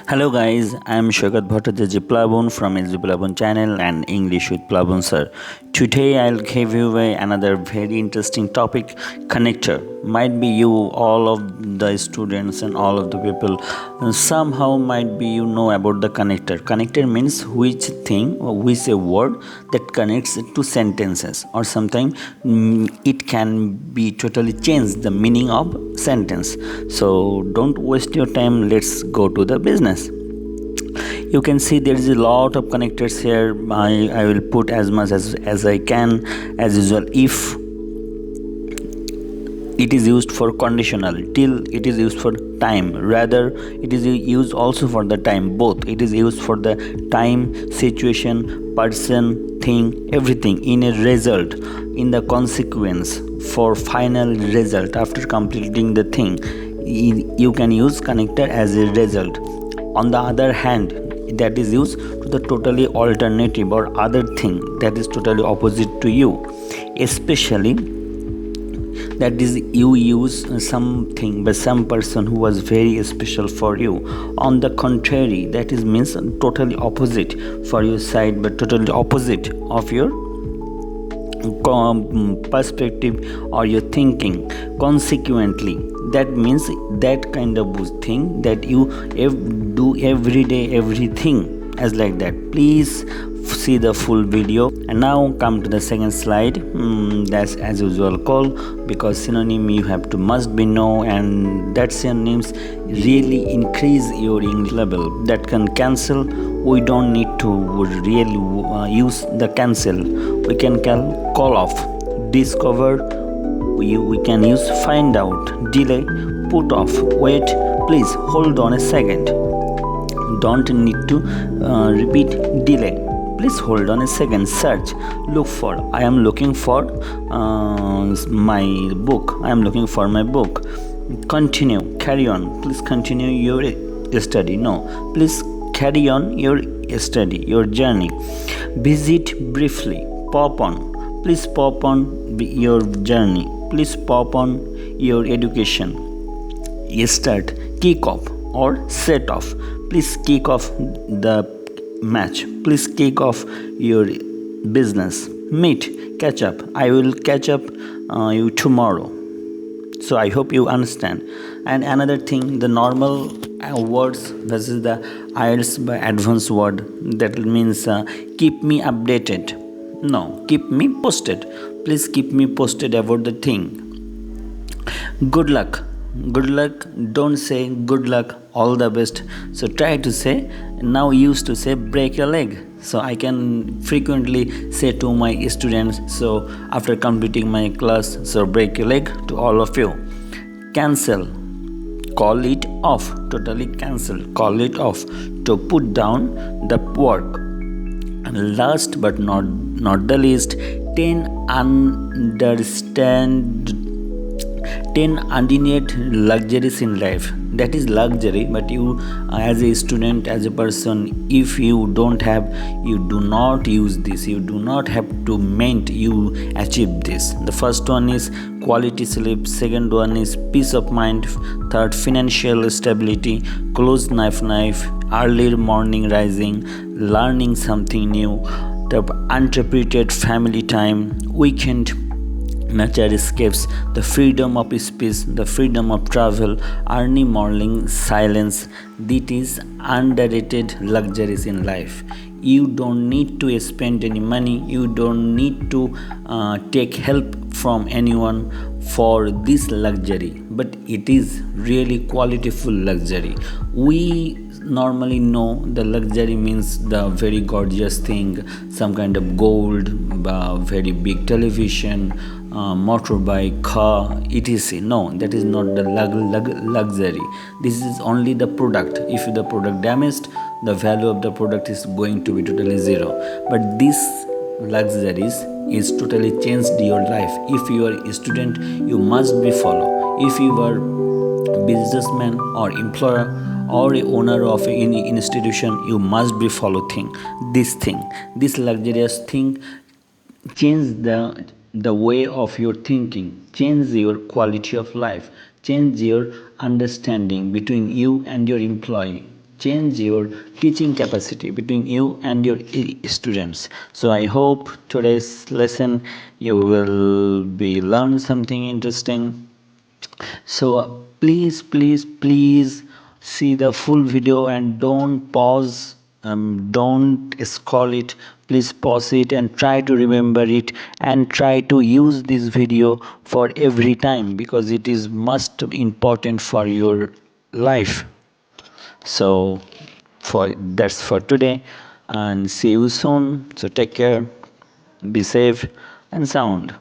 Hello guys, I am Shogat Bhattacharya Plabon from his Plabon channel and English with Plabon sir. Today I'll give you another very interesting topic, connector. Might be you, all of the students and all of the people somehow might be you know about the connector. Connector means which thing or which a word that connects to sentences, or sometimes it can be totally change the meaning of sentence. So don't waste your time, let's go to the business. You can see there is a lot of connectors here. I will put as much as I can. As usual, if it is used for conditional, till it is used for time, rather it is used also for the time, both it is used for the time, situation, person, thing, everything. In a result, in the consequence, for final result after completing the thing, you can use connector as a result. On the other hand, that is used to the totally alternative or other thing that is totally opposite to you, especially that is you use something by some person who was very special for you. On the contrary, that is means totally opposite for your side, but totally opposite of your perspective or your thinking. Consequently, that means that kind of thing that you do every day, everything as like that. Please see the full video. And now come to the second slide. That's as usual call, because synonym you have to must be know, and that synonyms really increase your English level. That can cancel, we don't need to really use the cancel. We can call off, discover, we can use find out, delay, put off, wait, please hold on a second. Don't need to repeat, delay, please hold on a second. Search, look for, I am looking for my book, I am looking for my book. Continue, carry on, please continue your study. No, please carry on your study, your journey. Visit briefly, pop on, please pop on your journey, please pop on your education. Start, kick off or set off, please kick off the match, please kick off your business. Meet, catch up, I will catch up you tomorrow. So I hope you understand. And another thing, the normal words versus the IELTS by advanced word, that means keep me updated. No, keep me posted, please keep me posted about the thing. Good luck, good luck, don't say good luck, all the best. So try to say, now used to say break your leg. So I can frequently say to my students, so after completing my class, so break your leg to all of you. Cancel, call it off, totally cancel, call it off, to put down the work. And last but not the least, 10 undenied luxuries in life. That is luxury, but you as a student, as a person, if you don't have, you do not use this, you do not have to meant you achieve this. The first one is quality sleep, second one is peace of mind, third financial stability, close knife, early morning rising, learning something new, the uninterrupted family time, weekend nature escapes, the freedom of speech, the freedom of travel, early morning silence. That is underrated luxuries in life. You don't need to spend any money, you don't need to take help from anyone for this luxury, but it is really qualityful luxury. We normally know the luxury means the very gorgeous thing, some kind of gold, very big television, motorbike, car, etc. No, that is not the luxury. This is only the product. If the product damaged, the value of the product is going to be totally zero. But this luxuries is totally changed your life. If you are a student, you must be follow. If you are businessman or employer or a owner of any institution, you must be follow this luxurious thing. Change the way of your thinking, change your quality of life, change your understanding between you and your employee. change your teaching capacity between you and your students. So I hope today's lesson you will be learn something interesting. So please, please, please see the full video and don't pause, don't scroll it. Please pause it and try to remember it and try to use this video for every time because it is most important for your life. So for that's for today and see you soon. So take care, be safe and sound.